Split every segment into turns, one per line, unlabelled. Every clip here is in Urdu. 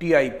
TIP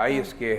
ISK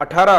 18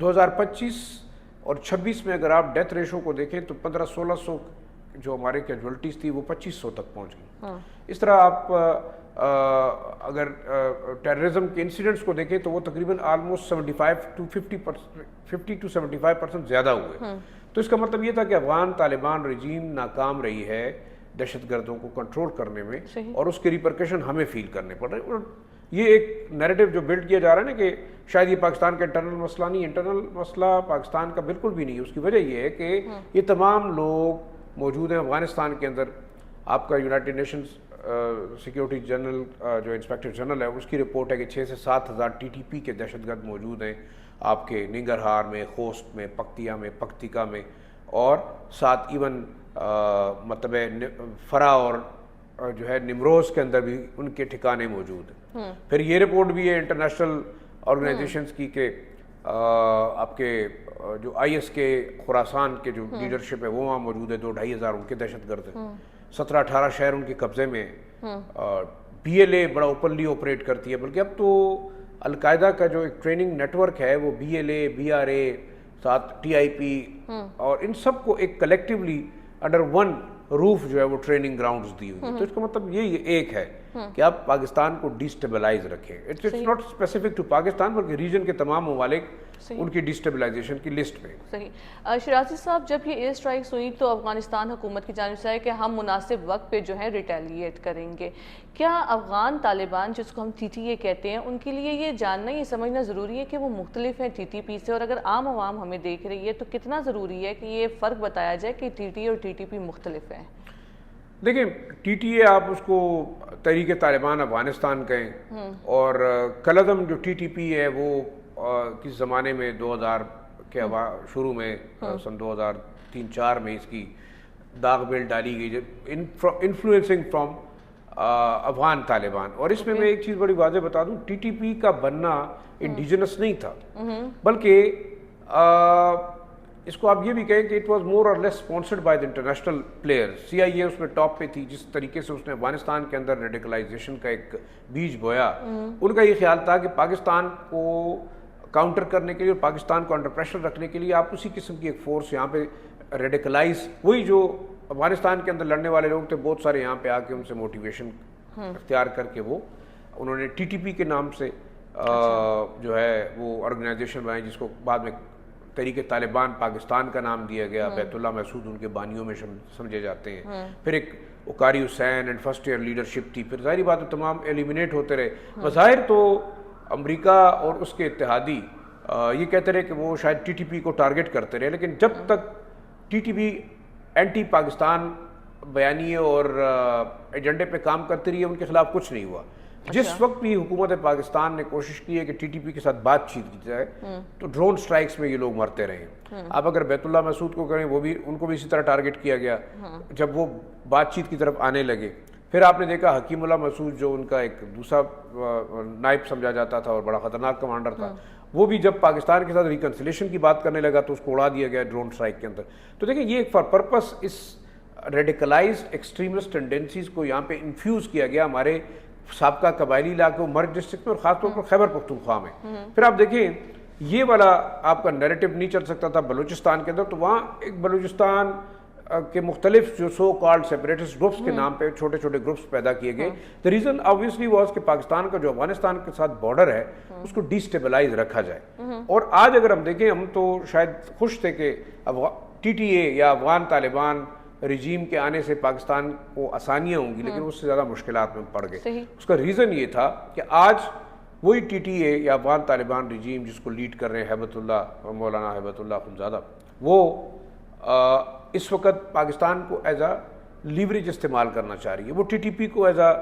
2025 اور 26 میں اگر آپ ڈیتھ ریشو کو دیکھیں تو 1500-1600 جو ہمارے کیجوالٹیز تھی وہ 2500 تک پہنچ گئی. اس طرح آپ اگر ٹیررزم کے انسیڈنٹس کو دیکھیں تو وہ تقریباً آلموسٹ 50 to 75% زیادہ ہوئے. تو اس کا مطلب یہ تھا کہ افغان طالبان رجیم ناکام رہی ہے دہشت گردوں کو کنٹرول کرنے میں, اور اس کے ریپرکشن ہمیں فیل کرنے پڑ رہے ہیں. اور یہ ایک نیریٹو جو بلڈ کیا جا رہا ہے نا کہ شاید یہ پاکستان کا انٹرنل مسئلہ نہیں, انٹرنل مسئلہ پاکستان کا بالکل بھی نہیں ہے. اس کی وجہ یہ ہے کہ یہ تمام لوگ موجود ہیں افغانستان کے اندر. آپ کا یونائٹڈ نیشنز سیکیورٹی جنرل جو انسپیکٹر جنرل ہے اس کی رپورٹ ہے کہ 6 سے 7 ہزار ٹی ٹی پی کے دہشت گرد موجود ہیں آپ کے ننگرہار میں, خوست میں, پکتیا میں, پکتیکا میں, اور ساتھ ایون مطلب فرا اور جو ہے نمروز کے اندر بھی ان کے ٹھکانے موجود ہیں. پھر یہ رپورٹ بھی ہے انٹرنیشنل آرگنائزیشنز کی کہ آپ کے جو آئی ایس کے خراسان کے جو لیڈرشپ ہے وہ وہاں موجود ہے, 2-2.5 ہزار ان کے دہشت گرد ہیں. 17-18 شہر ان کے قبضے میں. بی ایل اے بڑا اوپنلی آپریٹ کرتی ہے, بلکہ اب تو القاعدہ کا جو ایک ٹریننگ نیٹ ورک ہے وہ B L A, B R A, ساتھ ٹی آئی پی, اور ان سب کو ایک کلیکٹیولی انڈر ون روف جو ہے وہ ٹریننگ گراؤنڈز دی ہوئی ہے. تو اس کا مطلب یہ ایک ہے کہ آپ پاکستان کو ڈیسٹیبلائز رکھیں. It's not specific to Pakistan بلکہ ریجن کے تمام ممالک ان کی ڈیسٹیبلائزیشن کی لسٹ میں.
صحیح. شرازی صاحب, جب یہ ایئر اسٹرائکس ہوئی تو افغانستان حکومت کی جانب سے ہے کہ ہم مناسب وقت پہ جو ہے ریٹیلیٹ کریں گے. کیا افغان طالبان جس کو ہم ٹی ٹی اے کہتے ہیں ان کے لیے یہ جاننا, یہ سمجھنا ضروری ہے کہ وہ مختلف ہیں ٹی ٹی پی سے, اور اگر عام عوام ہمیں دیکھ رہی ہے تو کتنا ضروری ہے کہ یہ فرق بتایا جائے کہ ٹی ٹی اے اور ٹی ٹی پی مختلف ہیں؟
دیکھیں, ٹی ٹی اے آپ اس کو تحریک طالبان افغانستان کہیں, اور کلعدم جو ٹی ٹی پی ہے وہ کس زمانے میں 2000 کے شروع میں سن 2003-4 میں اس کی داغ بیل ڈالی گئی انفلوئنسنگ فرام افغان طالبان. اور اس میں ایک چیز بڑی واضح بتا دوں, ٹی ٹی پی کا بننا انڈیجنس نہیں تھا, بلکہ اس کو آپ یہ بھی کہیں کہ it was more or less sponsored by the international player. C I A اس میں ٹاپ پہ تھی. جس طریقے سے اس نے افغانستان کے اندر ریڈیکلائزیشن کا ایک بیج بویا, ان کا یہ خیال تھا کہ پاکستان کو کاؤنٹر کرنے کے لیے اور پاکستان کو انڈر پریشر رکھنے کے لیے آپ اسی قسم کی ایک فورس یہاں پہ ریڈیکلائز, وہی جو افغانستان کے اندر لڑنے والے لوگ تھے بہت سارے یہاں پہ آ کے ان سے موٹیویشن اختیار کر کے وہ انہوں نے ٹی ٹی پی کے نام سے جو ہے وہ آرگنائزیشن بنائی, جس کو بعد میں تحریک طالبان پاکستان کا نام دیا گیا. بیت اللہ مسعود ان کے بانیوں میں سمجھے جاتے ہیں. پھر ایک وقاری حسین اینڈ فرسٹ ایئر لیڈرشپ تھی. پھر ظاہری بات ہے تمام ایلیمینیٹ ہوتے رہے. بظاہر تو امریکہ اور اس کے اتحادی یہ کہتے رہے کہ وہ شاید ٹی ٹی پی کو ٹارگٹ کرتے رہے, لیکن جب تک T T P anti Pakistan بیانیے اور ایجنڈے پہ کام کرتی رہی ہے, ان کے خلاف کچھ نہیں ہوا. جس وقت بھی حکومت پاکستان نے کوشش کی ہے کہ ٹی ٹی پی کے ساتھ بات چیت کی جائے تو ڈرون سٹرائکس میں یہ لوگ مرتے رہے ہیں. آپ اگر بیت اللہ مسعود کو کریں, وہ بھی ان کو بھی اسی طرح ٹارگٹ کیا گیا جب وہ بات چیت کی طرف آنے لگے. پھر آپ نے دیکھا حکیم اللہ مسعود جو ان کا ایک دوسرا نائب سمجھا جاتا تھا اور بڑا خطرناک کمانڈر تھا, وہ بھی جب پاکستان کے ساتھ ریکنسیلیشن کی بات کرنے لگا تو اس کو اڑا دیا گیا ڈرون سٹرائک کے اندر. تو دیکھیں یہ ایک فار پرپس اس ریڈیکلائزڈ ایکسٹریمسٹ ٹینڈنسیز کو یہاں پہ انفیوز کیا گیا ہمارے سابقہ قبائلی علاقوں مرگ ڈسٹرکٹ میں اور خاص طور پر خیبر پختونخوا میں. پھر آپ دیکھیں یہ والا آپ کا نیریٹو نہیں چل سکتا تھا بلوچستان کے اندر, تو وہاں ایک بلوچستان کے مختلف جو سو کالڈ سیپریٹسٹ گروپس کے نام پہ چھوٹے چھوٹے گروپس پیدا کیے گئے. دا ریزن آبویسلی واز کہ پاکستان کا جو افغانستان کے ساتھ بارڈر ہے اس کو ڈیسٹیبلائز رکھا جائے. اور آج اگر ہم دیکھیں, ہم تو شاید خوش تھے کہ ٹی ٹی اے یا افغان طالبان رجیم کے آنے سے پاکستان کو آسانیاں ہوں گی, لیکن اس سے زیادہ مشکلات میں پڑ گئے. اس کا ریزن یہ تھا کہ آج وہی ٹی ٹی اے یا افغان طالبان رجیم جس کو لیڈ کر رہے ہیں ہیبت اللہ مولانا ہیبت اللہ اخنزادہ, وہ اس وقت پاکستان کو ایز اے لیوریج استعمال کرنا چاہ رہی ہے. وہ ٹی ٹی پی کو as a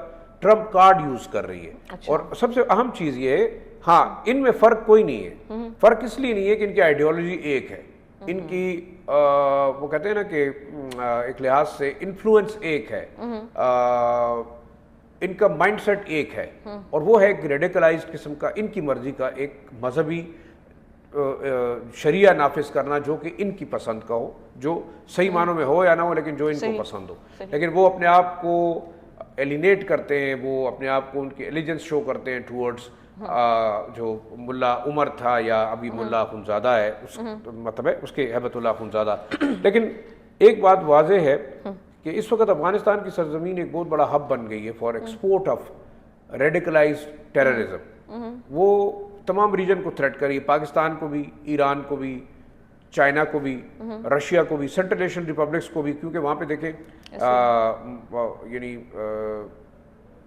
Trump card use کر رہی ہے. اور سب سے اہم چیز یہ ہے, ہاں ان میں فرق کوئی نہیں ہے. فرق اس لیے نہیں ہے کہ ان کی آئیڈیالوجی ایک ہے, ان کی وہ کہتے ہیں نا کہ ایک لحاظ سے انفلوئنس ایک ہے, ان کا مائنڈ سیٹ ایک ہے, اور وہ ہے ایک ریڈیکلائزڈ قسم کا ان کی مرضی کا ایک مذہبی شریعہ نافذ کرنا جو کہ ان کی پسند کا ہو, جو صحیح معنوں میں ہو یا نہ ہو, لیکن جو ان کو پسند ہو. لیکن وہ اپنے آپ کو ایلینیٹ کرتے ہیں, وہ اپنے آپ کو ان کی ایلیجنس شو کرتے ہیں ٹورڈز جو ملا عمر تھا یا ابھی ملا اخنزادہ ہے اس مطلب ہے اس کے ہیبت اللہ اخنزادہ. لیکن ایک بات واضح ہے کہ اس وقت افغانستان کی سرزمین ایک بہت بڑا ہب بن گئی ہے for export of radicalised terrorism. وہ تمام ریجن کو تھریٹ کری, پاکستان کو بھی, ایران کو بھی, چائنا کو بھی, رشیا کو بھی, سینٹرل ایشین ریپبلکس کو بھی, کیونکہ وہاں پہ دیکھیں یعنی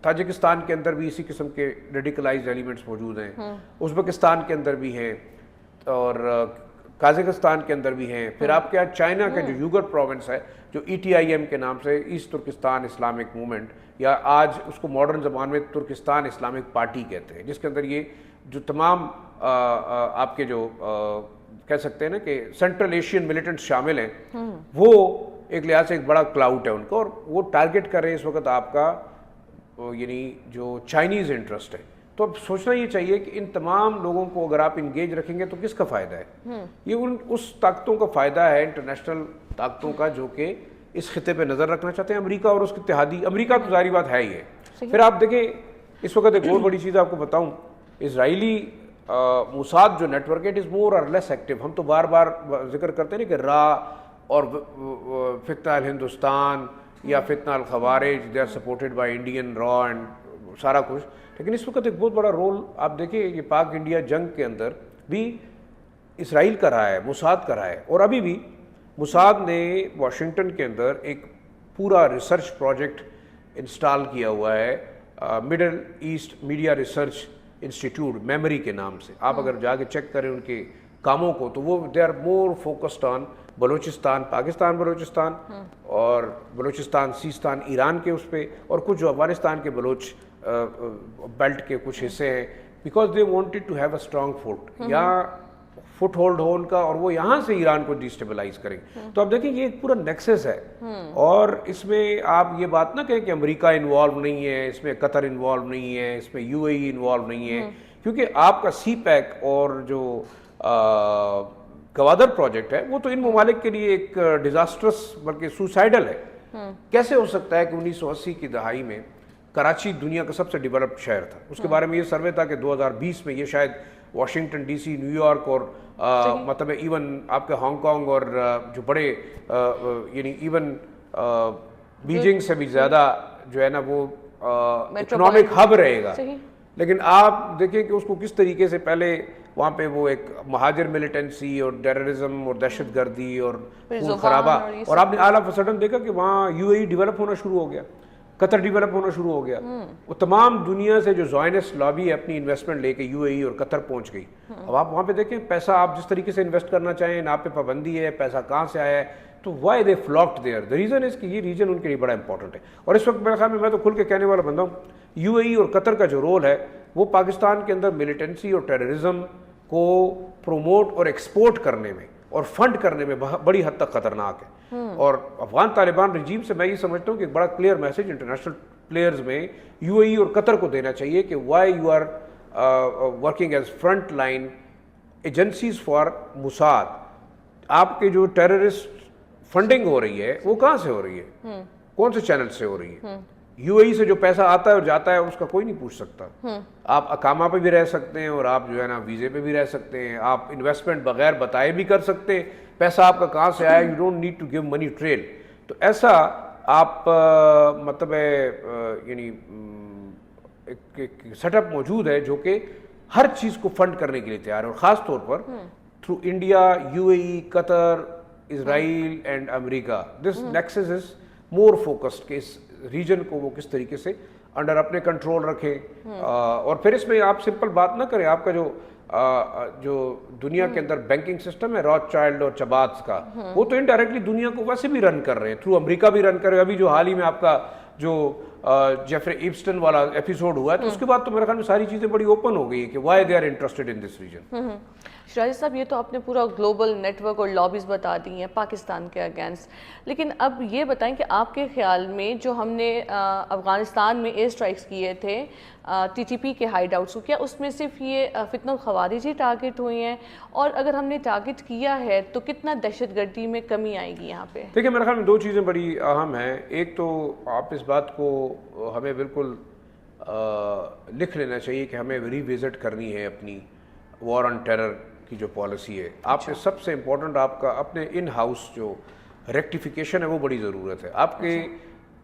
تاجکستان کے اندر بھی اسی قسم کے ریڈیکلائزڈ ایلیمنٹس موجود ہیں, ازبکستان کے اندر بھی ہیں اور قازقستان کے اندر بھی ہیں. پھر آپ کے یہاں چائنا کا جو یوگر پروونس ہے جو ETIM کے نام سے, ایسٹ ترکستان اسلامک موومنٹ, یا آج اس کو ماڈرن زبان میں ترکستان اسلامک پارٹی کہتے ہیں, جس کے اندر یہ جو تمام آپ کے جو کہہ سکتے ہیں نا کہ سینٹرل ایشین ملیٹنٹ شامل ہیں, وہ ایک لحاظ سے ایک بڑا کلاؤٹ ہے ان کو, اور وہ ٹارگٹ کر رہے ہیں اس وقت آپ کا یعنی جو چائنیز انٹرسٹ ہے. تو اب سوچنا یہ چاہیے کہ ان تمام لوگوں کو اگر آپ انگیج رکھیں گے تو کس کا فائدہ ہے؟ یہ اس طاقتوں کا فائدہ ہے, انٹرنیشنل طاقتوں کا, جو کہ اس خطے پہ نظر رکھنا چاہتے ہیں. امریکہ اور اس کے اتحادی, امریکہ تو ظاہری بات ہے ہی ہے. پھر آپ دیکھیں اس وقت ایک بہت بڑی چیز آپ کو بتاؤں, اسرائیلی موساد جو نیٹ ورک ہے, it is more or less active. ہم تو بار بار ذکر کرتے ہیں کہ را اور فتنہ الہندوستان یا فتنہ الخوارج, they are supported by Indian را اینڈ سارا کچھ, لیکن اس وقت ایک بہت بڑا رول آپ دیکھیں یہ پاک انڈیا جنگ کے اندر بھی اسرائیل کا رہا ہے, موساد کا رہا ہے. اور ابھی بھی موساد نے واشنگٹن کے اندر ایک پورا ریسرچ پروجیکٹ انسٹال کیا ہوا ہے, Middle East Media Research Institute MEMRI کے نام سے. آپ اگر جا کے چیک کریں ان کے کاموں کو تو وہ they are more focused on Balochistan, Pakistan Balochistan, اور بلوچستان سیستان ایران کے اس پہ, اور کچھ جو افغانستان کے بلوچ بیلٹ کے کچھ حصے ہیں, because they wanted to have a strong foot, یا فٹ ہولڈ ہو ان کا, اور وہ یہاں سے ایران کو ڈیسٹیبلائز کریں. تو اب دیکھیں یہ ایک پورا نیکسس ہے, اور اس میں آپ یہ بات نہ کہیں کہ امریکہ انوالو نہیں ہے, اس میں قطر انوالو نہیں ہے, اس میں UAE انوالو نہیں ہے, کیونکہ آپ کا سی پیک اور جو گوادر پروجیکٹ ہے وہ تو ان ممالک کے لیے ایک ڈیزاسٹرس بلکہ سوسائڈل ہے. کیسے ہو سکتا ہے کہ 1980 کی دہائی میں کراچی دنیا کا سب سے ڈیولپڈ شہر تھا, اس کے بارے میں یہ سروے تھا کہ 2020 میں یہ شاید واشنگٹن DC, نیو یارک اور مطلب ایون آپ کے ہانگ کانگ اور جو بڑے یعنی ایون بیجنگ سے بھی زیادہ جو ہے نا وہ اکنامک ہب رہے گا. لیکن آپ دیکھیں کہ اس کو کس طریقے سے پہلے وہاں پہ وہ ایک مہاجر ملیٹنسی اور ٹیررزم اور دہشت گردی اور خون خرابہ, اور آپ نے آل آف سڈن دیکھا کہ وہاں UAE ڈیولپ ہونا شروع ہو گیا, قطر ڈیولپ ہونا شروع ہو گیا. وہ تمام دنیا سے جو زائنسٹ لابی ہے اپنی انویسٹمنٹ لے کے UAE اور قطر پہنچ گئی. اب آپ وہاں پہ دیکھیں پیسہ آپ جس طریقے سے انویسٹ کرنا چاہیں, نہ آپ پہ پابندی ہے, پیسہ کہاں سے آیا ہے, تو why they flocked there. The reason is کہ یہ ریجن ان کے لیے بڑا امپورٹنٹ ہے. اور اس وقت میرے خیال میں تو کھل کے کہنے والا بندہ ہوں, UAE اور قطر کا جو رول ہے وہ پاکستان کے اندر ملیٹنسی اور ٹیررزم کو پروموٹ اور ایکسپورٹ کرنے میں اور فنڈ کرنے میں بڑی حد تک خطرناک ہے. اور افغان طالبان رجیم سے میں یہ سمجھتا ہوں کہ ایک بڑا کلیئر میسج انٹرنیشنل پلیئرز میں UAE اور قطر کو دینا چاہیے کہ why you are working as front line agencies for Mossad. آپ کے جو ٹیررسٹ فنڈنگ ہو رہی ہے وہ کہاں سے ہو رہی ہے, کون سے چینل سے ہو رہی ہے؟ UAE سے جو پیسہ آتا ہے اور جاتا ہے اس کا کوئی نہیں پوچھ سکتا. آپ اقامہ پہ بھی رہ سکتے ہیں, اور آپ جو ہے نا ویزے پہ بھی رہ سکتے ہیں, آپ انویسٹمنٹ بغیر بتائے بھی کر سکتے ہیں, پیسہ آپ کا کہاں سے آیا, you don't need to give money trail. تو ایسا آپ مطلب یعنی ایک سیٹ اپ موجود ہے جو کہ ہر چیز کو فنڈ کرنے کے لیے تیار ہے, اور خاص طور پر through India, UAE, Qatar, Israel and America. This nexus is more focused کہ اس ریجن کو وہ کس طریقے سے انڈر اپنے کنٹرول رکھیں. اور پھر اس میں آپ سمپل بات نہ کریں, آپ کا جو دنیا کے اندر بینکنگ سسٹم ہے راٹ چائلڈ اور چباتس کا, وہ تو انڈائریکٹلی دنیا کو ویسے بھی رن کر رہے ہیں, تھرو امریکہ بھی رن کر رہے ہیں. ابھی جو حال ہی میں آپ کا جو جیفری ایپسٹن والا ایپیسوڈ ہوا ہے, تو اس کے بعد تو میرے خیال میں ساری چیزیں بڑی اوپن ہو گئی ہیں کہ why they are interested in this region.
Shiraz صاحب, یہ تو آپ نے پورا گلوبل نیٹ ورک اور لابیز بتا دی ہیں پاکستان کے اگینسٹ, لیکن اب یہ بتائیں کہ آپ کے خیال میں جو ہم نے افغانستان میں ایئر اسٹرائکس کیے تھے TTP کے ہائیڈ آؤٹس کو, کیا اس میں صرف یہ فتنہ الخوارج ہی ٹارگٹ ہوئی ہیں, اور اگر ہم نے ٹارگٹ کیا ہے تو کتنا دہشت گردی میں کمی آئے گی یہاں پہ؟
دیکھیں میرے خیال میں دو چیزیں بڑی اہم ہیں. ایک تو آپ اس بات کو ہمیں بالکل لکھ لینا چاہیے کہ ہمیں ریوزٹ کرنی ہے اپنی وار آن ٹیرر کی جو پالیسی ہے. آپ نے سب سے امپورٹنٹ آپ کا اپنے ان ہاؤس جو ریکٹیفیکیشن ہے وہ بڑی ضرورت ہے. آپ کے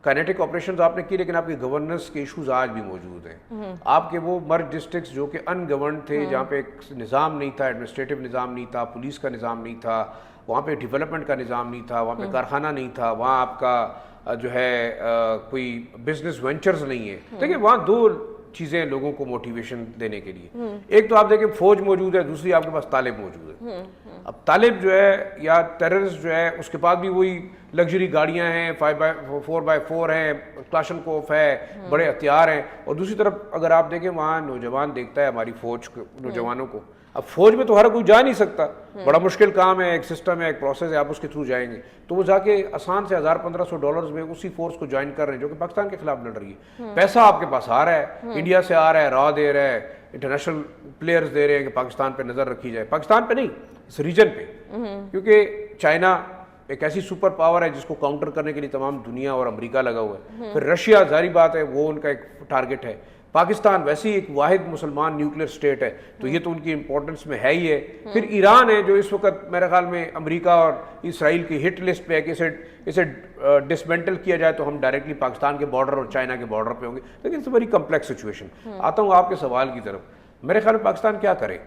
کائنیٹک آپریشنز آپ نے کی لیکن آپ کی گورننس کے ایشوز آج بھی موجود ہیں. آپ کے وہ مرج ڈسٹرکٹس جو کہ ان گورنڈ تھے, جہاں پہ ایک نظام نہیں تھا, ایڈمنسٹریٹو نظام نہیں تھا, پولیس کا نظام نہیں تھا, وہاں پہ ڈیولپمنٹ کا نظام نہیں تھا, وہاں پہ کارخانہ نہیں تھا, وہاں آپ کا جو ہے کوئی بزنس وینچرز نہیں ہے. دیکھیں وہاں دو چیزیں لوگوں کو موٹیویشن دینے کے لیے, ایک تو آپ دیکھیں فوج موجود ہے, دوسری آپ کے پاس طالب موجود ہے. اب طالب جو ہے یا ٹیررسٹ جو ہے اس کے پاس بھی وہی لگژری گاڑیاں ہیں, 4x4 ہیں, کلاشنکوف ہے, بڑے ہتھیار ہیں. اور دوسری طرف اگر آپ دیکھیں وہاں نوجوان دیکھتا ہے ہماری فوج کے نوجوانوں کو, اب فوج میں تو ہر کوئی جا نہیں سکتا, بڑا مشکل کام ہے, ایک سسٹم ہے, ایک پروسیس ہے, آپ اس کے تھرو جائیں گے تو وہ جا کے آسان سے $1,500 میں اسی فورس کو جوائن کر رہے ہیں جو کہ پاکستان کے خلاف لڑ رہی ہے. پیسہ آپ کے پاس آ رہا ہے, انڈیا سے آ رہا ہے, راہ دے رہا ہے, انٹرنیشنل پلیئرز دے رہے ہیں کہ پاکستان پہ نظر رکھی جائے. پاکستان پہ نہیں, اس ریجن پہ, کیونکہ چائنا ایک ایسی سپر پاور ہے جس کو کاؤنٹر کرنے کے لیے تمام دنیا اور امریکہ لگا ہوا ہے. پھر رشیا ظاہری بات ہے وہ ان کا ایک ٹارگٹ ہے. پاکستان ویسے ہی ایک واحد مسلمان نیوکلیر اسٹیٹ ہے تو یہ تو ان کی امپورٹنس میں ہے ہی ہے. پھر ایران ہے جو اس وقت میرے خیال میں امریکہ اور اسرائیل کی ہٹ لسٹ پہ ہے کہ اسے ڈسمینٹل کیا جائے تو ہم ڈائریکٹلی پاکستان کے بارڈر اور چائنا کے بارڈر پہ ہوں گے. لیکن it's a very complex situation. آتا ہوں آپ کے سوال کی طرف. میرے خیال میں پاکستان کیا کرے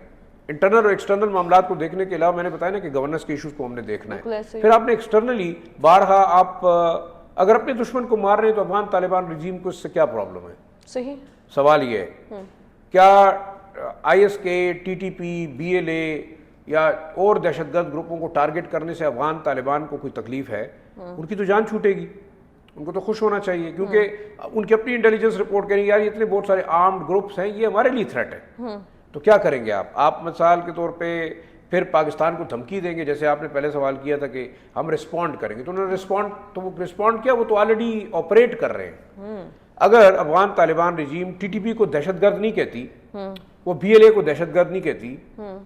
انٹرنل اور ایکسٹرنل معاملات کو دیکھنے کے علاوہ, میں نے بتایا نا کہ گورننس کے ایشوز کو ہم نے دیکھنا ہے. پھر آپ نے ایکسٹرنلی بارہا آپ اگر اپنے دشمن کو مار رہے ہیں تو افغان طالبان رجیم کو اس سے کیا پرابلم ہے؟
صحیح
سوال یہ ہے کیا I S K, T T P, B L A یا اور دہشت گرد گروپوں کو ٹارگٹ کرنے سے افغان طالبان کو کوئی تکلیف ہے؟ ان کی تو جان چھوٹے گی, ان کو تو خوش ہونا چاہیے کیونکہ ان کی اپنی انٹیلیجنس رپورٹ کریں گے یار اتنے بہت سارے آرمڈ گروپس ہیں, یہ ہمارے لیے تھریٹ ہے. تو کیا کریں گے آپ مثال کے طور پہ پھر پاکستان کو دھمکی دیں گے, جیسے آپ نے پہلے سوال کیا تھا کہ ہم رسپونڈ کریں گے, تو انہوں نے رسپونڈ کیا, وہ تو آلریڈی آپریٹ کر رہے ہیں. اگر افغان طالبان رجیم ٹی ٹی پی کو دہشت گرد نہیں کہتی, وہ بی ایل اے کو دہشت گرد نہیں کہتی,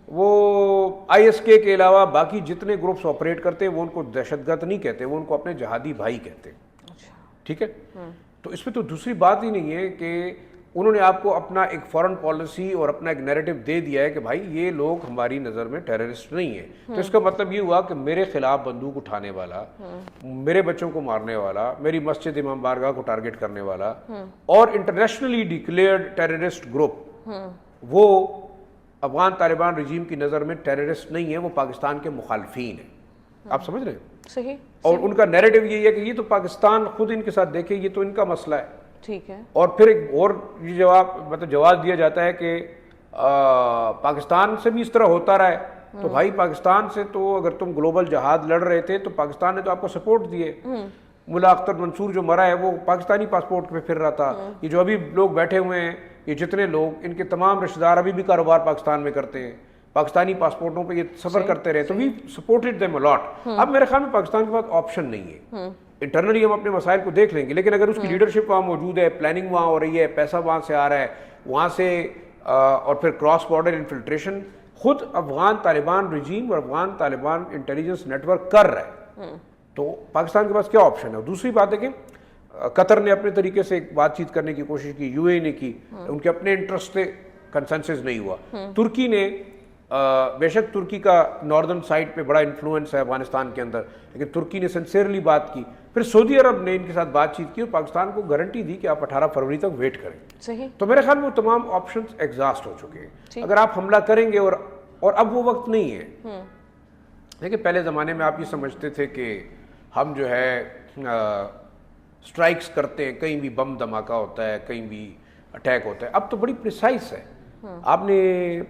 وہ آئی ایس کے علاوہ باقی جتنے گروپس آپریٹ کرتے ہیں وہ ان کو دہشت گرد نہیں کہتے, وہ ان کو اپنے جہادی بھائی کہتے ہیں. ٹھیک ہے, تو اس پہ تو دوسری بات ہی نہیں ہے کہ انہوں نے آپ کو اپنا ایک فورن پالیسی اور اپنا ایک نیریٹو دے دیا ہے کہ بھائی یہ لوگ ہماری نظر میں ٹیررسٹ نہیں ہیں. تو اس کا مطلب یہ ہوا کہ میرے خلاف بندوق اٹھانے والا, میرے بچوں کو مارنے والا, میری مسجد امام بارگاہ کو ٹارگٹ کرنے والا اور انٹرنیشنلی ڈکلیئرڈ ٹیررسٹ گروپ, وہ افغان طالبان رجیم کی نظر میں ٹیررسٹ نہیں ہے, وہ پاکستان کے مخالفین ہیں. آپ سمجھ رہے ہیں؟
صحیح.
اور ان کا نیریٹو یہی ہے کہ یہ تو پاکستان خود ان کے ساتھ دیکھے, یہ تو ان کا مسئلہ ہے.
ٹھیک ہے.
اور پھر ایک اور جواز دیا جاتا ہے کہ پاکستان سے بھی اس طرح ہوتا رہا ہے, تو بھائی پاکستان سے تو اگر تم گلوبل جہاد لڑ رہے تھے تو پاکستان نے تو آپ کو سپورٹ دیے. ملا اختر منصور جو مرا ہے وہ پاکستانی پاسپورٹ پہ پھر رہا تھا. یہ جو ابھی لوگ بیٹھے ہوئے ہیں, یہ جتنے لوگ, ان کے تمام رشتہ دار ابھی بھی کاروبار پاکستان میں کرتے ہیں, پاکستانی پاسپورٹوں پہ یہ سفر کرتے رہے, تو وی سپورٹڈ دیم اے لاٹ. اب میرے خیال میں پاکستان کے پاس آپشن نہیں ہے. انٹرنلی ہم اپنے مسائل کو دیکھ لیں گے, لیکن اگر اس کی لیڈرشپ وہاں موجود ہے, پلاننگ وہاں ہو رہی ہے, پیسہ وہاں سے آ رہا ہے, وہاں سے اور پھر کراس بارڈر انفلٹریشن خود افغان طالبان رجیم اور Afghan Taliban intelligence network کر رہا ہے, تو پاکستان کے پاس کیا آپشن ہے؟ دوسری بات ہے کہ قطر نے اپنے طریقے سے بات چیت کرنے کی کوشش کی, یو اے نے کی, ان کے اپنے انٹرسٹ سے کنسنسس نہیں ہوا. ترکی نے بے شک ترکی کا ناردرن سائڈ پہ بڑا انفلوئنس ہے افغانستان کے اندر, لیکن ترکی نے سنسیئرلی بات کی. پھر سعودی عرب نے ان کے ساتھ بات چیت کی اور پاکستان کو گارنٹی دی کہ آپ 18 فروری تک ویٹ کریں.
صحیح.
تو میرے خیال میں وہ تمام آپشنز ایگزاسٹ ہو چکے ہیں. اگر آپ حملہ کریں گے اور اب وہ وقت نہیں ہے. دیکھیں پہلے زمانے میں آپ یہ سمجھتے تھے کہ ہم جو ہے اسٹرائکس کرتے ہیں, کہیں بھی بم دھماکہ ہوتا ہے, کہیں بھی اٹیک ہوتا ہے. اب تو بڑی پریسائز ہے. آپ نے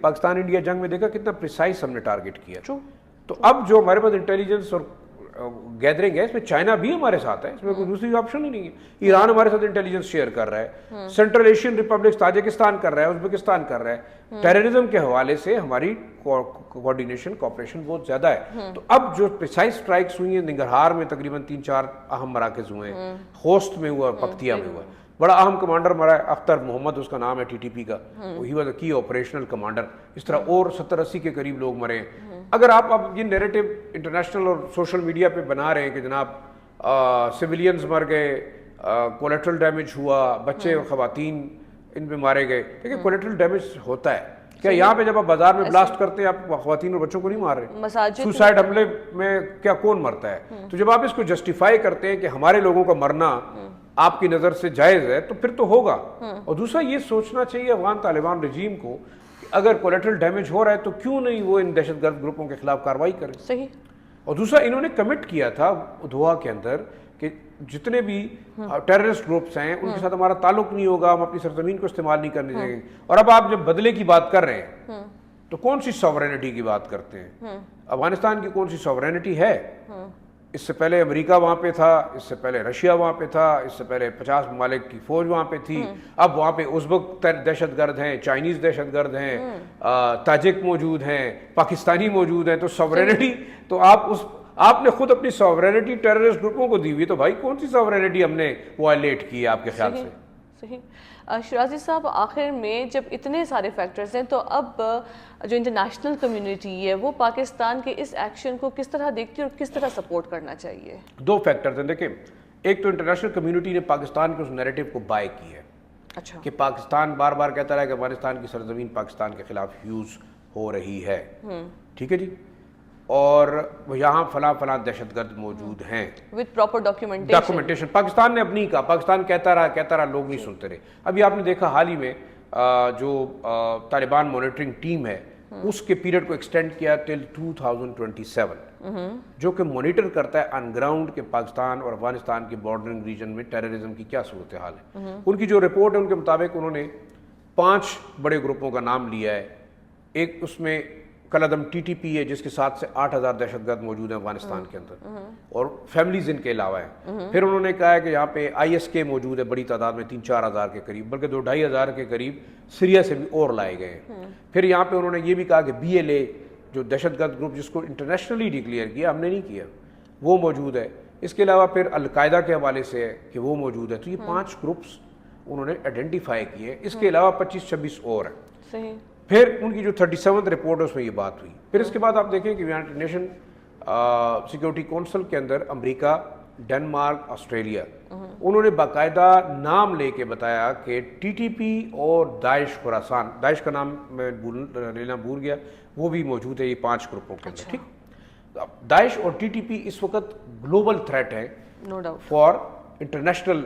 پاکستان انڈیا جنگ میں دیکھا کتنا پریسائز ہم نے ٹارگٹ کیا. تو اب جو ہمارے پاس انٹیلیجنس اور گیدرنگ ہے, اس میں چائنا بھی ہمارے ساتھ ہے, اس میں کوئی دوسری آپشن ہی نہیں ہے. ایران ہمارے ساتھ انٹیلیجنس شیئر کر رہا ہے, سینٹرل ایشین ریپبلکس تاجکستان کر رہا ہے, ازبکستان کر رہا ہے. ٹیررزم کے حوالے سے ہماری کوآرڈینیشن کوآپریشن بہت زیادہ ہے. تو اب جو پریسائز اسٹرائکس ہوئی ہیں, ننگرہار میں تقریباً 3-4 اہم مراکز ہوئے ہیں, خوست میں ہوا, پکتیا میں ہوا. بڑا اہم کمانڈر مرا ہے, اختر محمد اس کا نام ہے, ٹی ٹی پی کا, ہی واز اے کی آپریشنل کمانڈر. اس طرح اور 70-80 کے قریب لوگ مرے ہیں. اگر آپ اب یہ نیریٹو انٹرنیشنل اور سوشل میڈیا پہ بنا رہے ہیں کہ جناب سویلینز مر گئے, کولیٹرل ڈیمیج ہوا, بچے اور خواتین ان پہ مارے گئے. دیکھیں کولیٹرل ڈیمیج ہوتا ہے. کیا یہاں پہ جب آپ بازار میں بلاسٹ کرتے ہیں آپ خواتین اور بچوں کو نہیں مار رہے؟ سوسائڈ حملے میں کیا کون مرتا ہے؟ تو جب آپ اس کو جسٹیفائی کرتے ہیں کہ ہمارے لوگوں کا مرنا آپ کی نظر سے جائز ہے تو پھر تو ہوگا. اور دوسرا یہ سوچنا چاہیے افغان طالبان رجیم کو کہ اگر کولیٹرل ڈیمیج ہو رہا ہے تو کیوں نہیں وہ ان دہشت گرد گروپوں کے خلاف کارروائی کریں.
صحیح.
اور دوسرا انہوں نے کمٹ کیا تھا دھوا کے اندر کہ جتنے بھی ٹیررسٹ گروپس ہیں ان کے ساتھ ہمارا تعلق نہیں ہوگا, ہم اپنی سرزمین کو استعمال نہیں کرنے دیں گے. اور اب آپ جب بدلے کی بات کر رہے ہیں تو کون سی سوورینٹی کی بات کرتے ہیں؟ افغانستان کی کون سی سوورینٹی ہے؟ اس سے پہلے امریکہ وہاں پہ تھا, اس سے پہلے رشیا وہاں پہ تھا, اس سے پہلے 50 ممالک کی فوج وہاں پہ تھی. اب وہاں پہ ازبک دہشت گرد ہیں, چائنیز دہشت گرد ہیں, تاجک موجود ہیں, پاکستانی موجود ہیں. تو سوورینٹی تو آپ نے خود اپنی سوورینٹی ٹیررسٹ گروپوں کو دی ہوئی, تو بھائی کون سی سوورینٹی ہم نے وائلیٹ کی ہے آپ کے خیال سے؟
صحیح. شیرازی صاحب, آخر میں جب اتنے سارے فیکٹرز ہیں تو اب جو انٹرنیشنل کمیونٹی ہے وہ پاکستان کے اس ایکشن کو کس طرح دیکھتی ہے اور کس طرح سپورٹ کرنا چاہیے؟
2 فیکٹرز ہیں. دیکھیں, ایک تو انٹرنیشنل کمیونٹی نے پاکستان کے اس نیریٹو کو بائی کی ہے.
اچھا. کہ
پاکستان بار بار کہتا رہا کہ افغانستان کی سرزمین پاکستان کے خلاف یوز ہو رہی ہے. ٹھیک ہے جی, اور یہاں فلاں دہشت گرد موجود ہیں
with proper documentation.
پاکستان نے اپنی کہا, پاکستان کہتا رہا, لوگ نہیں سنتے رہے. ابھی آپ نے دیکھا حال ہی میں جو طالبان مانیٹرنگ ٹیم ہے اس کے پیریڈ کو ایکسٹینڈ کیا ٹل 2027, جو کہ مانیٹر کرتا ہے آن گراؤنڈ کہ پاکستان اور افغانستان کے بارڈرنگ ریجن میں ٹیررزم کی کیا صورتحال ہے. ان کی جو رپورٹ ہے ان کے مطابق انہوں نے 5 بڑے گروپوں کا نام لیا ہے. ایک اس میں کلعدم ٹی ٹی پی ہے جس کے ساتھ سے 8000 دہشت گرد موجود ہیں افغانستان کے اندر, اور فیملیز ان کے علاوہ ہیں. پھر انہوں نے کہا ہے کہ یہاں پہ آئی ایس کے موجود ہے بڑی تعداد میں, 3-4 ہزار کے قریب, بلکہ 2-2.5 ہزار کے قریب سیریا سے بھی اور لائے گئے ہیں. پھر یہاں پہ انہوں نے یہ بھی کہا کہ بی ایل اے جو دہشت گرد گروپ جس کو انٹرنیشنلی ڈکلیئر کیا, ہم نے نہیں کیا, وہ موجود ہے. اس کے علاوہ پھر القاعدہ کے حوالے سے ہے کہ وہ موجود ہے. تو یہ 5 گروپس انہوں نے آئیڈینٹیفائی کیے. اس کے علاوہ 25-26 اور ہیں.
صحیح.
پھر ان کی جو 37 رپورٹ ہے اس میں یہ بات ہوئی. پھر اس کے بعد آپ دیکھیں کہ یونائٹڈ نیشن سیکورٹی کونسل کے اندر امریکہ, ڈنمارک, آسٹریلیا, انہوں نے باقاعدہ نام لے کے بتایا کہ ٹی ٹی پی اور داعش خراسان, داعش کا نام میں لینا بھول گیا, وہ بھی موجود ہے یہ 5 گروپوں کے اندر. ٹھیک, داعش اور ٹی ٹی پی اس وقت گلوبل تھریٹ ہے فار انٹرنیشنل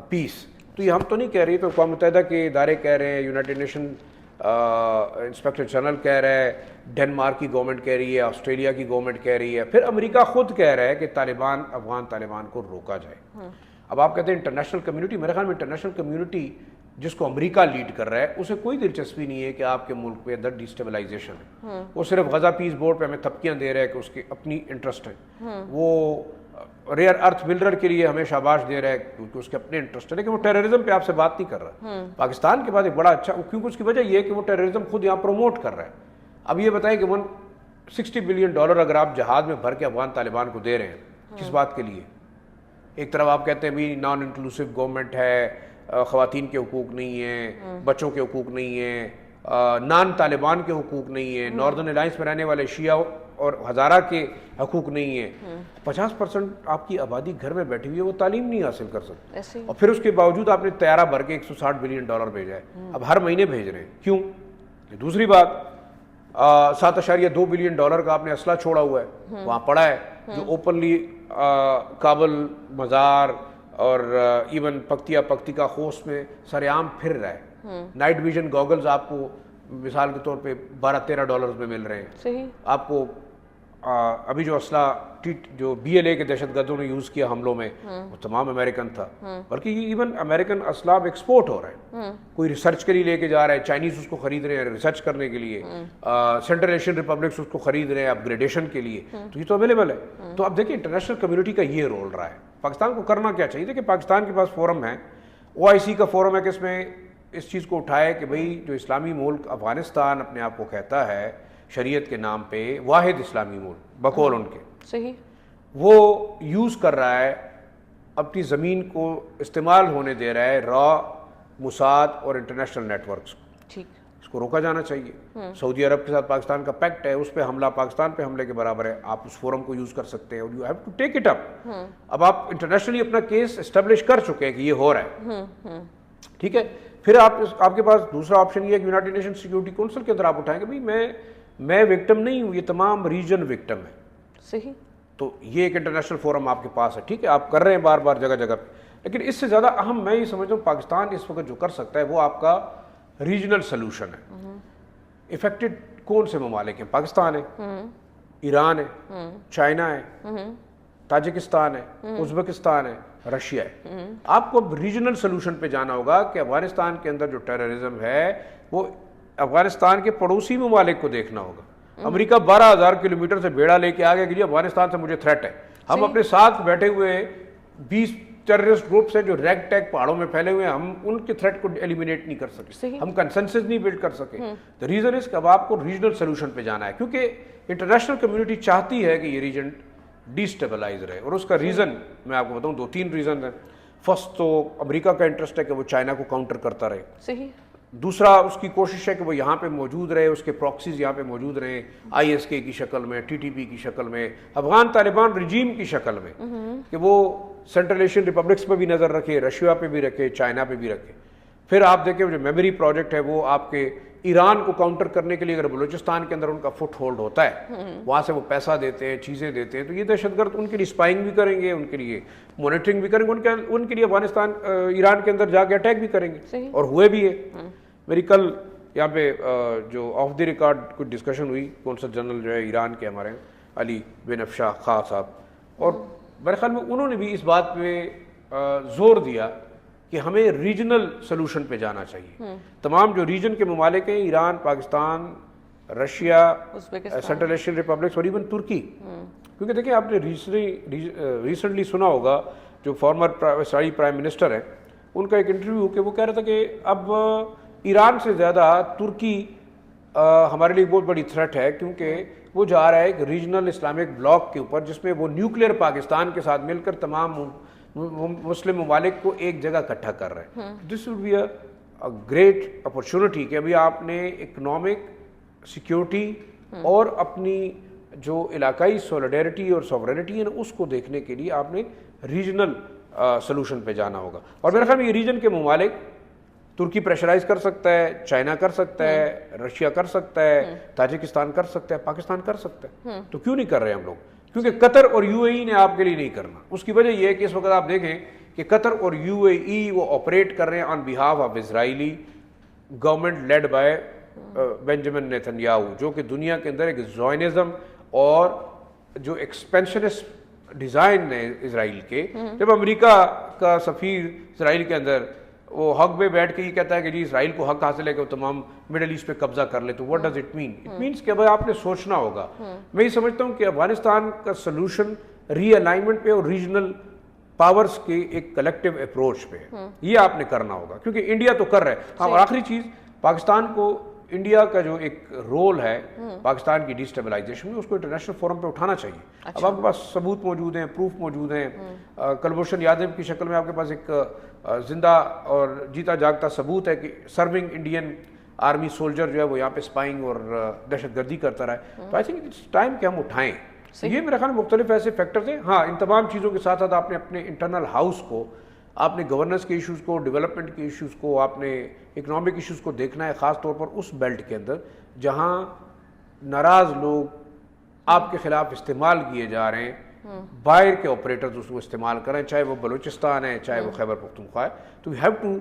پیس. تو یہ ہم تو نہیں کہہ رہے, تو اقوام متحدہ کے ادارے کہہ رہے ہیں, یونائٹڈ نیشن انسپیکٹر جنرل کہہ رہا ہے, ڈنمارک کی گورنمنٹ کہہ رہی ہے, آسٹریلیا کی گورنمنٹ کہہ رہی ہے, پھر امریکہ خود کہہ رہا ہے کہ افغان طالبان کو روکا جائے. اب آپ کہتے ہیں انٹرنیشنل کمیونٹی, میرے خیال میں انٹرنیشنل کمیونٹی جس کو امریکہ لیڈ کر رہا ہے اسے کوئی دلچسپی نہیں ہے کہ آپ کے ملک پہ اندر ڈیسٹیبلائزیشن ہے. وہ صرف غزہ پیس بورڈ پہ ہمیں تھپکیاں دے رہا ہے کہ اس کی اپنی انٹرسٹ ہے, وہ ریئر ارتھ ملرر کے لیے ہمیں شاباش دے رہا ہے کیونکہ اس کے اپنے انٹرسٹ ہے, لیکن وہ ٹیررزم پہ آپ سے بات نہیں کر رہا. پاکستان کے بعد ایک بڑا اچھا, کیونکہ اس کی وجہ یہ ہے کہ وہ ٹیررزم خود یہاں پروموٹ کر رہا ہے. اب یہ بتائیں کہ $160 بلین اگر آپ جہاد میں بھر کے افغان طالبان کو دے رہے ہیں, کس بات کے لیے؟ ایک طرف آپ کہتے ہیں بھی نان انکلوسیو گورنمنٹ ہے, خواتین کے حقوق نہیں ہیں, بچوں کے حقوق نہیں ہیں, نان طالبان کے حقوق نہیں ہیں, ناردرن الائنس میں رہنے والے شیعہ اور ہزارہ کے حقوق نہیں ہیں. 50% آپ کی آبادی گھر میں بیٹھی ہوئی ہے, وہ تعلیم نہیں حاصل کر سکتے, اور پھر اس کے باوجود آپ نے طیارہ بھر کے $160 بلین بھیجا ہے. اب ہر مہینے بھیج رہے ہیں, کیوں؟ دوسری بات, $7.2 بلین کا آپ نے اسلحہ چھوڑا ہوا ہے, وہاں پڑا ہے, جو اوپنلی کابل, مزار اور ایون پکتیکا خوست میں سر عام پھر رہا ہے. نائٹ ویژن گوگلز آپ کو مثال کے طور پہ $12-13 میں مل رہے ہیں. آپ کو ابھی جو اسلحہ جو بی ایل اے کے دہشت گردوں نے یوز کیا حملوں میں, وہ تمام امریکن تھا, بلکہ یہ ایون امریکن اسلحہ ایکسپورٹ ہو رہا ہے, کوئی ریسرچ کے لیے لے کے جا رہا ہے, چائنیز اس کو خرید رہے ہیں ریسرچ کرنے کے لیے, سینٹرل ایشین ریپبلکس اس کو خرید رہے ہیں اپ گریڈیشن کے لیے, تو یہ تو اویلیبل ہے. تو اب دیکھیں انٹرنیشنل کمیونٹی کا یہ رول رہا ہے. پاکستان کو کرنا کیا چاہیے؟ دیکھیں پاکستان کے پاس فورم ہے, OIC کا فورم ہے کہ اس میں اس چیز کو اٹھائے کہ بھئی جو اسلامی ملک افغانستان اپنے آپ کو کہتا ہے شریعت کے نام پہ واحد اسلامی ملک بقول ان کے, صحیح, وہ یوز کر رہا ہے, اپنی زمین کو استعمال ہونے دے رہا ہے را, موساد اور انٹرنیشنل نیٹ ورکس کو. ٹھیک, اس کو روکا جانا چاہیے. سعودی عرب کے ساتھ پاکستان کا پیکٹ ہے, اس پہ حملہ پاکستان پہ حملے کے برابر ہے, آپ اس فورم کو یوز کر سکتے ہیں, اور you have to take it up. اب آپ انٹرنیشنلی اپنا کیس اسٹیبلش کر چکے ہیں کہ یہ ہو رہا ہے, ٹھیک ہے. پھر آپ کے پاس دوسرا آپشن یہ ہے کہ یونائٹڈ نیشن سیکورٹی کونسل کے اندر آپ اٹھائیں گے بھائی میں وکٹم نہیں ہوں, یہ تمام ریجن وکٹم ہے.
صحیح.
تو یہ ایک انٹرنیشنل فورم آپ کے پاس ہے, ٹھیک ہے, آپ کر رہے ہیں بار بار جگہ جگہ پہ, لیکن اس سے زیادہ اہم میں یہ سمجھتا ہوں پاکستان اس وقت جو کر سکتا ہے وہ آپ کا ریجنل سلوشن ہے. افیکٹڈ کون سے ممالک ہیں؟ پاکستان ہے, ایران ہے, چائنا ہے, تاجکستان ہے, ازبکستان ہے, رشیا ہے. آپ کو اب ریجنل سلوشن پہ جانا ہوگا کہ افغانستان کے اندر جو ٹیررزم ہے وہ افغانستان کے پڑوسی ممالک کو دیکھنا ہوگا. امریکہ 12,000 کلومیٹر سے بیڑا لے کے آگے کہ جی افغانستان سے مجھے تھریٹ ہے. ہم اپنے ساتھ بیٹھے ہوئے 20 ٹیررسٹ گروپس ہیں جو ریگ ٹیگ پہاڑوں میں پھیلے ہوئے ہیں, ہم ان کے تھریٹ کو ایلیمینیٹ نہیں کر سکے, ہم کنسنسس نہیں بلڈ کر سکے. دا ریزن از کہ اب آپ کو ریجنل سلوشن پہ جانا ہے, کیونکہ انٹرنیشنل کمیونٹی چاہتی ہے کہ یہ ریجن ڈیسٹیبلائز رہے, اور اس کا ریزن میں آپ کو بتاؤں 2-3 ریزن ہیں. فرسٹ تو امریکہ کا انٹرسٹ ہے کہ وہ چائنا کو کاؤنٹر کرتا رہے.
صحیح.
دوسرا اس کی کوشش ہے کہ وہ یہاں پہ موجود رہے, اس کے پراکسیز یہاں پہ موجود رہیں, ISK کی شکل میں, TTP کی شکل میں, افغان طالبان رجیم کی شکل میں, کہ وہ سینٹرل ایشین ریپبلکس پہ بھی نظر رکھے, رشیا پہ بھی رکھے, چائنا پہ بھی رکھے. پھر آپ دیکھیں جو میموری پروجیکٹ ہے وہ آپ کے ایران کو کاؤنٹر کرنے کے لیے اگر بلوچستان کے اندر ان کا فٹ ہولڈ ہوتا ہے, وہاں سے وہ پیسہ دیتے ہیں, چیزیں دیتے ہیں, تو یہ دہشت گرد ان کے لیے اسپائنگ بھی کریں گے, ان کے لیے مانیٹرنگ بھی کریں گے, ان کے لیے افغانستان ایران کے اندر جا کے اٹیک بھی کریں گے, اور ہوئے بھی ہے. میری کل یہاں پہ جو آف دی ریکارڈ کچھ ڈسکشن ہوئی, کونسل جنرل جو ہے ایران کے ہمارے علی بن افشاں خان صاحب, اور میرے خیال میں انہوں نے بھی اس بات پہ زور دیا کہ ہمیں ریجنل سلوشن پہ جانا چاہیے. تمام جو ریجن کے ممالک ہیں, Iran, Pakistan, Russia, central Asian republics اور ایون ترکی, کیونکہ دیکھیں آپ نے ریسنٹلی سنا ہوگا جو فارمر اسرائیلی پرائم منسٹر ہیں, ان کا ایک انٹرویو کہ وہ کہہ رہا تھا کہ اب ایران سے زیادہ ترکی ہمارے لیے بہت بڑی تھریٹ ہے, کیونکہ وہ جا رہا ہے ایک ریجنل اسلامک بلاک کے اوپر جس میں وہ نیوکلیئر پاکستان کے ساتھ مل کر تمام مسلم ممالک کو ایک جگہ اکٹھا کر رہے ہیں. This would be a great opportunity کہ ابھی آپ نے اکنامک سیکیورٹی اور اپنی جو علاقائی سولیڈیرٹی اور سوورینٹی ہے نا, اس کو دیکھنے کے لیے آپ نے ریجنل سلوشن پہ جانا ہوگا. اور میرے خیال میں یہ ریجن کے ممالک, ترکی پریشرائز کر سکتا ہے, چائنا کر سکتا ہے, رشیا کر سکتا ہے, تاجکستان کر سکتا ہے, پاکستان کر سکتا ہے, تو کیوں نہیں کر رہے ہم لوگ؟ کیونکہ قطر اور UAE نے آپ کے لیے نہیں کرنا. اس کی وجہ یہ ہے کہ اس وقت آپ دیکھیں کہ قطر اور UAE وہ آپریٹ کر رہے ہیں on behalf of Israeli government led by Benjamin Netanyahu, جو کہ دنیا کے اندر ایک زائنزم اور جو ایکسپینشنسٹ ڈیزائن ہے اسرائیل کے. جب امریکہ کا سفیر اسرائیل کے اندر وہ حق پہ بیٹھ کے یہ کہتا ہے کہ جی اسرائیل کو حق حاصل ہے کہ وہ تمام مڈل ایسٹ پہ قبضہ کر لے, تو what does it mean? It means کہ بھائی آپ نے سوچنا ہوگا. میں یہ سمجھتا ہوں کہ افغانستان کا سلوشن ری الائنمنٹ پہ اور ریجنل پاورز کے ایک کلیکٹیو اپروچ پہ, یہ آپ نے کرنا ہوگا, کیونکہ انڈیا تو کر رہا ہے. ہاں, اور آخری چیز, پاکستان کو انڈیا کا جو ایک رول ہے پاکستان کی ڈیسٹیبلائزیشن میں, اس کو انٹرنیشنل فورم پہ اٹھانا چاہیے. اب آپ کے پاس ثبوت موجود ہیں, پروف موجود ہیں. کلبھوشن یادو کی شکل میں آپ کے پاس ایک زندہ اور جیتا جاگتا ثبوت ہے کہ سرونگ انڈین آرمی سولجر جو ہے وہ یہاں پہ اسپائنگ اور دہشت گردی کرتا رہا ہے. تو آئی تھنک اٹس ٹائم کہ ہم اٹھائیں. یہ میرے خیال میں مختلف ایسے فیکٹرز ہیں. ہاں, ان تمام چیزوں کے ساتھ ساتھ آپ نے اپنے انٹرنل ہاؤس کو, آپ نے گورننس کے ایشوز کو, ڈیولپمنٹ کے ایشوز کو, آپ نے اکنامک ایشوز کو دیکھنا ہے, خاص طور پر اس بیلٹ کے اندر جہاں ناراض لوگ آپ کے خلاف استعمال کیے جا رہے ہیں. باہر کے آپریٹرز اس کو استعمال کریں, چاہے وہ بلوچستان ہے, چاہے وہ خیبر پختونخوا ہے. تو یو ہیو ٹو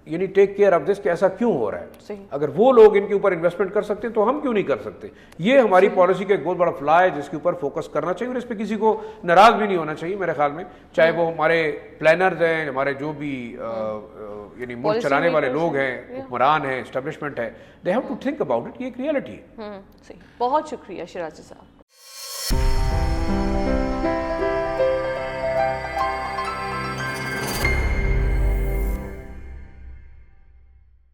یعنی ٹیک کیئر آف دس کہ ایسا کیوں ہو رہا ہے. اگر وہ لوگ ان کے اوپر انویسٹمنٹ کر سکتے ہیں تو ہم کیوں نہیں کر سکتے؟ یہ ہماری پالیسی کا ایک بہت بڑا فلا ہے جس کے اوپر فوکس کرنا چاہیے, اور اس پہ کسی کو ناراض بھی نہیں ہونا چاہیے میرے خیال میں, چاہے وہ ہمارے پلانرز ہیں, ہمارے جو بھی یعنی ملک چلانے والے لوگ ہیں, حکمران ہیں, اسٹیبلشمنٹ ہے. They have to think about it. یہ ایک ریئلٹی ہے.
بہت شکریہ شیرازی صاحب.